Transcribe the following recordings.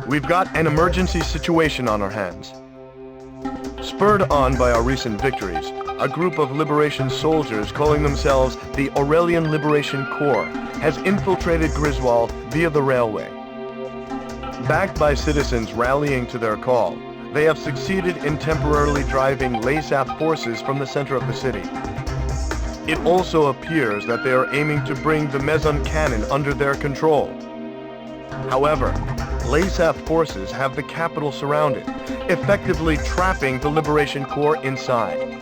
We've got an emergency situation on our hands. Spurred on by our recent victories, a group of liberation soldiers calling themselves the Aurelian Liberation Corps has infiltrated Grisswall via the railway. Backed by citizens rallying to their call, they have succeeded in temporarily driving LASAF forces from the center of the city. It also appears that they are aiming to bring the meson cannon under their control. However, LASAF forces have the capital surrounded, effectively trapping the Liberation Corps inside.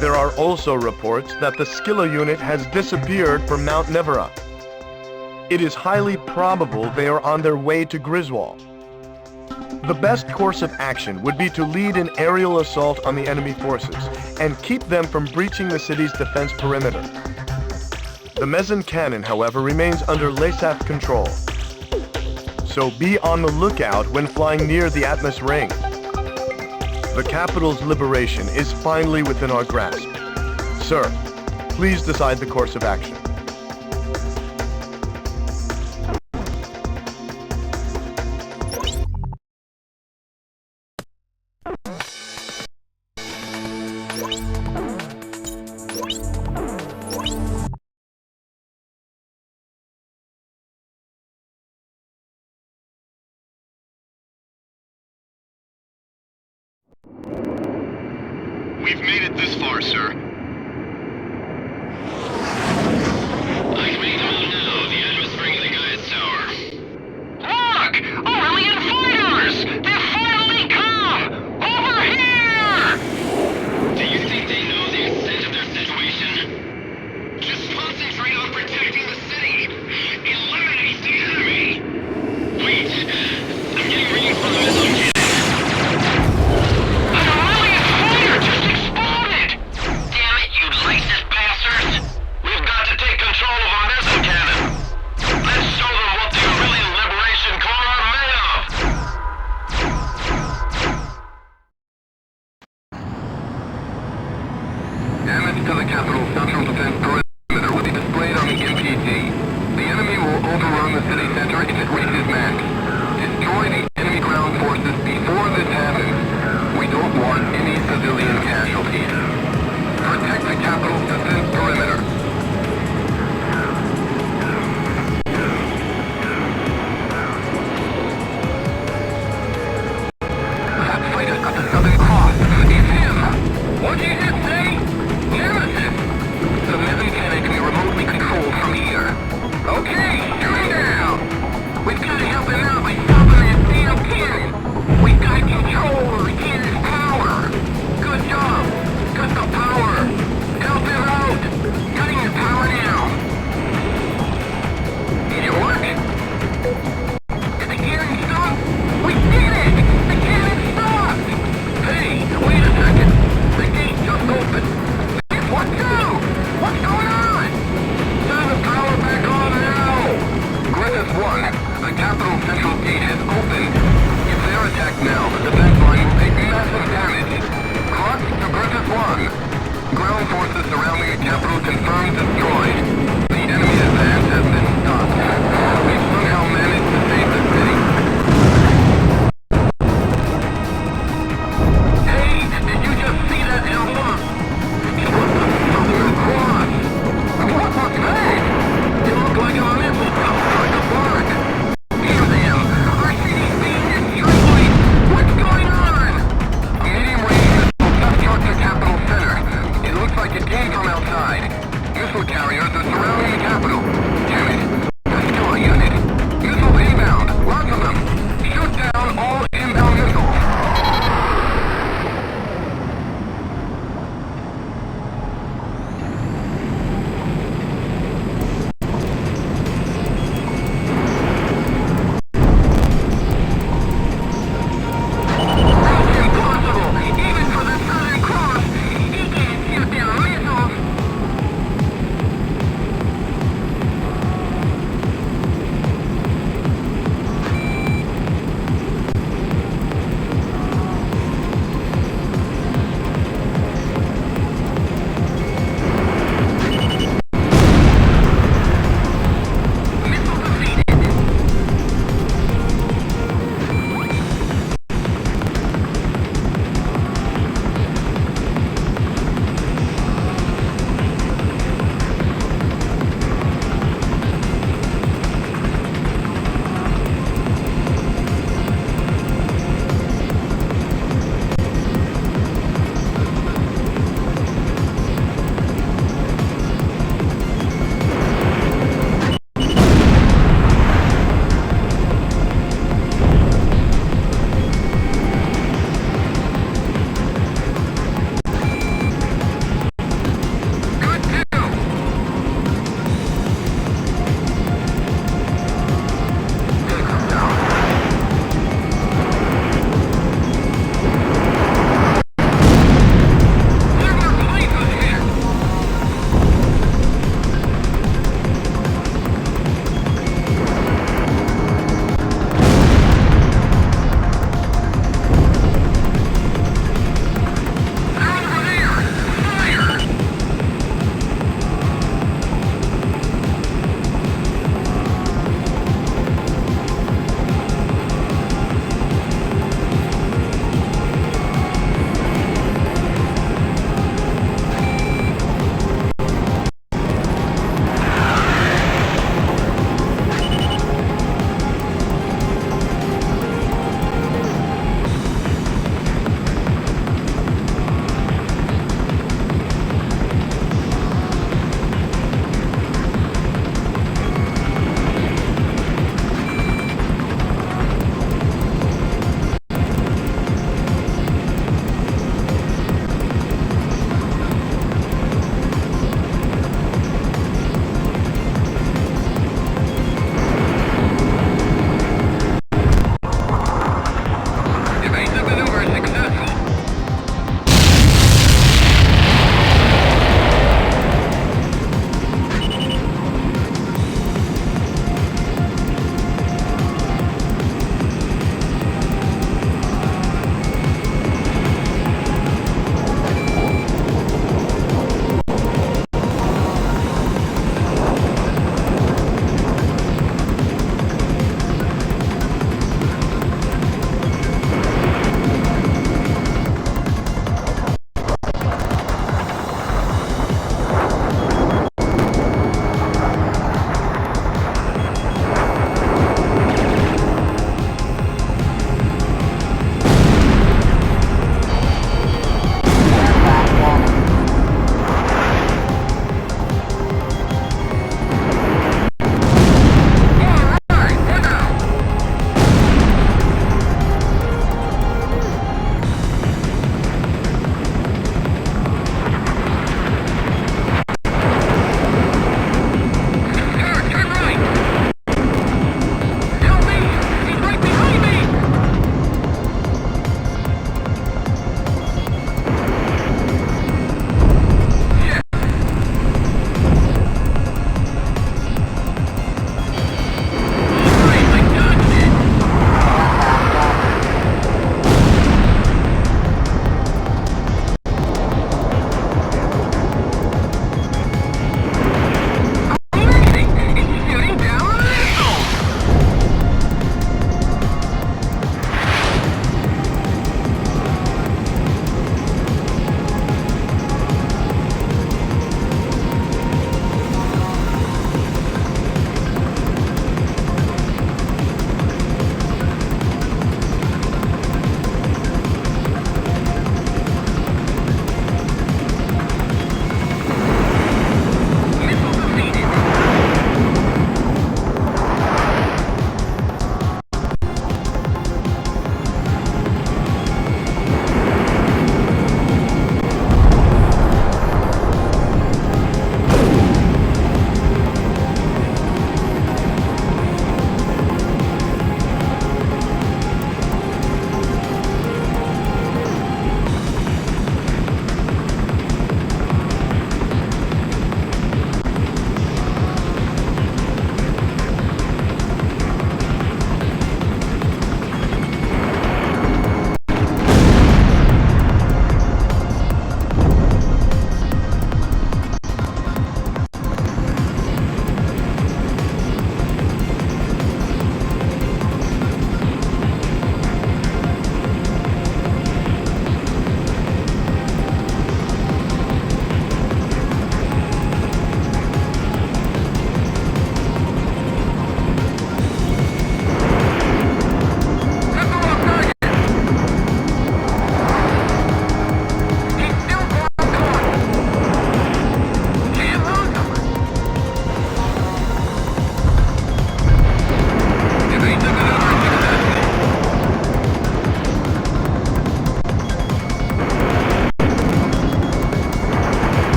There are also reports that the Skilla unit has disappeared from Mount Nevera. It is highly probable they are on their way to Grisswall. The best course of action would be to lead an aerial assault on the enemy forces and keep them from breaching the city's defense perimeter. The meson cannon, however, remains under LASAF control. So be on the lookout when flying near the Atmos ring. The capital's liberation is finally within our grasp. Sir, please decide the course of action. We've made it this far, sir. I can make them out now. The Atmos ring of the Gaius Tower. Look! Aurelian fighters! They've finally come! Over here! Do you think they know the extent of their situation? Just concentrate on protecting the city! Eliminate the enemy! Wait! I'm getting readings from the meson cannon. Damage to the capital central defense perimeter will be displayed on the MPG. The enemy will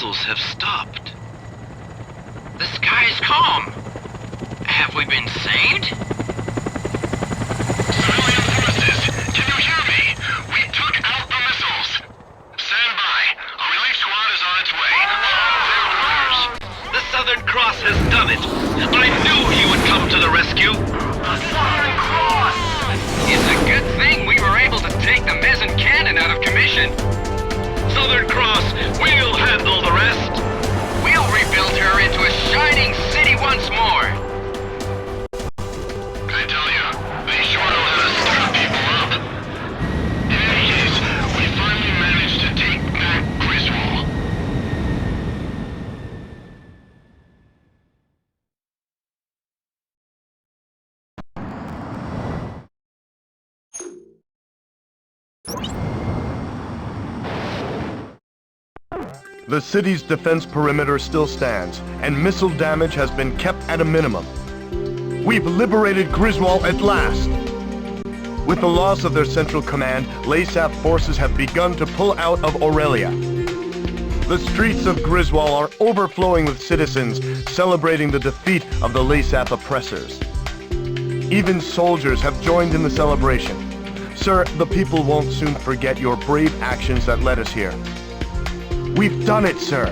missiles have stopped. The sky is calm. Have we been saved? Civilian forces, can you hear me? We took out the missiles. Stand by. A relief squad is on its way. Follow their orders. The Southern Cross has done it. I knew he would come to the rescue. The Southern Cross! It's a good thing we were able to take the Mezen cannon out of commission. Southern Cross, we'll handle the rest. We'll rebuild her into a shining city once more. I tell you, they sure know how to stir people up. In any case, we finally managed to take back Grisswall. The city's defense perimeter still stands, and missile damage has been kept at a minimum. We've liberated Grisswall at last! With the loss of their central command, LASAF forces have begun to pull out of Aurelia. The streets of Grisswall are overflowing with citizens celebrating the defeat of the LASAF oppressors. Even soldiers have joined in the celebration. Sir, the people won't soon forget your brave actions that led us here. We've done it, sir!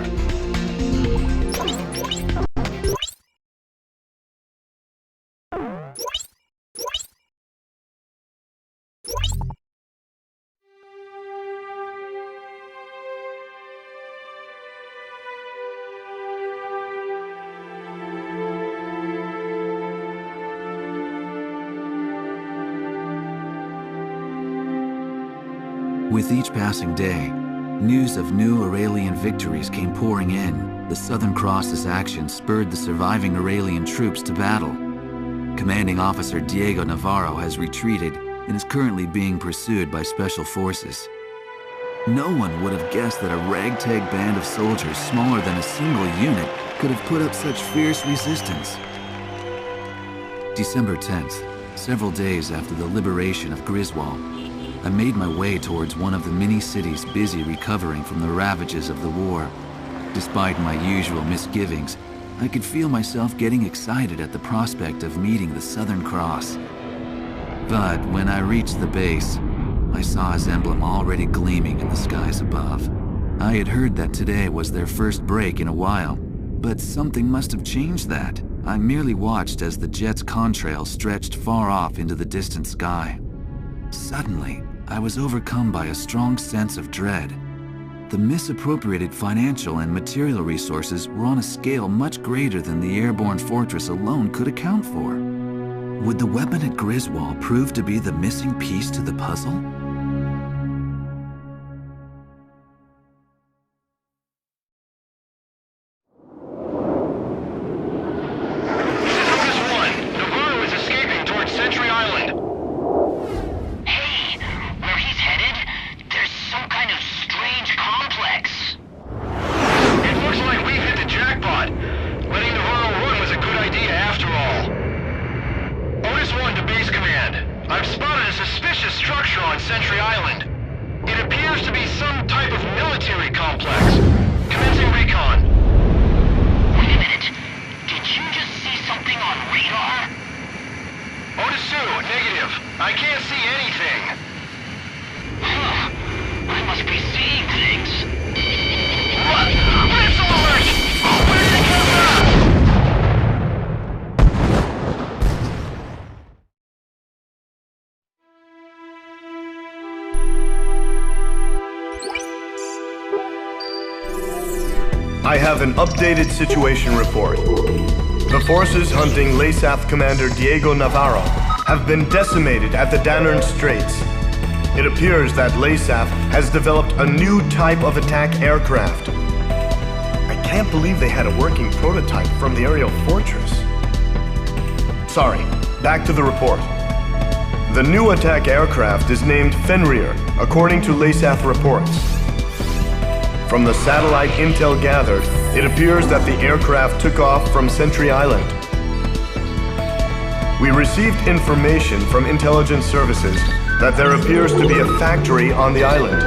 With each passing day, news of new Aurelian victories came pouring in. The Southern Cross's actions spurred the surviving Aurelian troops to battle. Commanding Officer Diego Navarro has retreated and is currently being pursued by Special Forces. No one would have guessed that a ragtag band of soldiers smaller than a single unit could have put up such fierce resistance. December 10th, several days after the liberation of Grisswall, I made my way towards one of the many cities busy recovering from the ravages of the war. Despite my usual misgivings, I could feel myself getting excited at the prospect of meeting the Southern Cross. But when I reached the base, I saw his emblem already gleaming in the skies above. I had heard that today was their first break in a while, but something must have changed that. I merely watched as the jet's contrail stretched far off into the distant sky. Suddenly, I was overcome by a strong sense of dread. The misappropriated financial and material resources were on a scale much greater than the airborne fortress alone could account for. Would the weapon at Grisswall prove to be the missing piece to the puzzle? I have an updated situation report. The forces hunting LASAF Commander Diego Navarro have been decimated at the Danern Straits. It appears that LASAF has developed a new type of attack aircraft. I can't believe they had a working prototype from the aerial fortress. Sorry, back to the report. The new attack aircraft is named Fenrir, according to LASAF reports. From the satellite intel gathered, it appears that the aircraft took off from Sentry Island. We received information from intelligence services that there appears to be a factory on the island.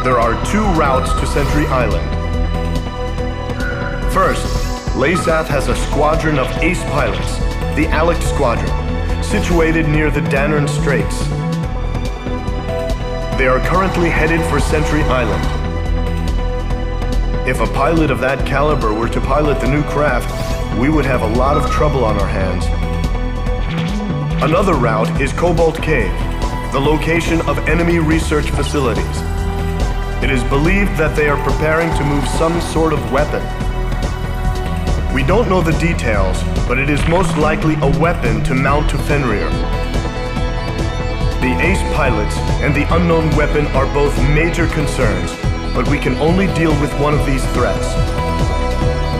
There are 2 routes to Sentry Island. First, Laysath has a squadron of ace pilots, the Alec Squadron, situated near the Danern Straits. They are currently headed for Sentry Island. If a pilot of that caliber were to pilot the new craft, we would have a lot of trouble on our hands. Another route is Cobalt Cave, the location of enemy research facilities. It is believed that they are preparing to move some sort of weapon. We don't know the details, but it is most likely a weapon to mount to Fenrir. The ace pilots and the unknown weapon are both major concerns, but we can only deal with one of these threats.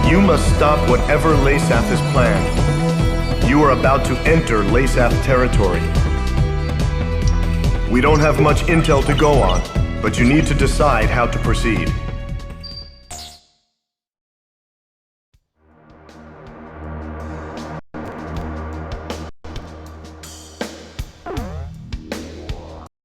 You must stop whatever Laysath has planned. You are about to enter Laysath territory. We don't have much intel to go on, but you need to decide how to proceed.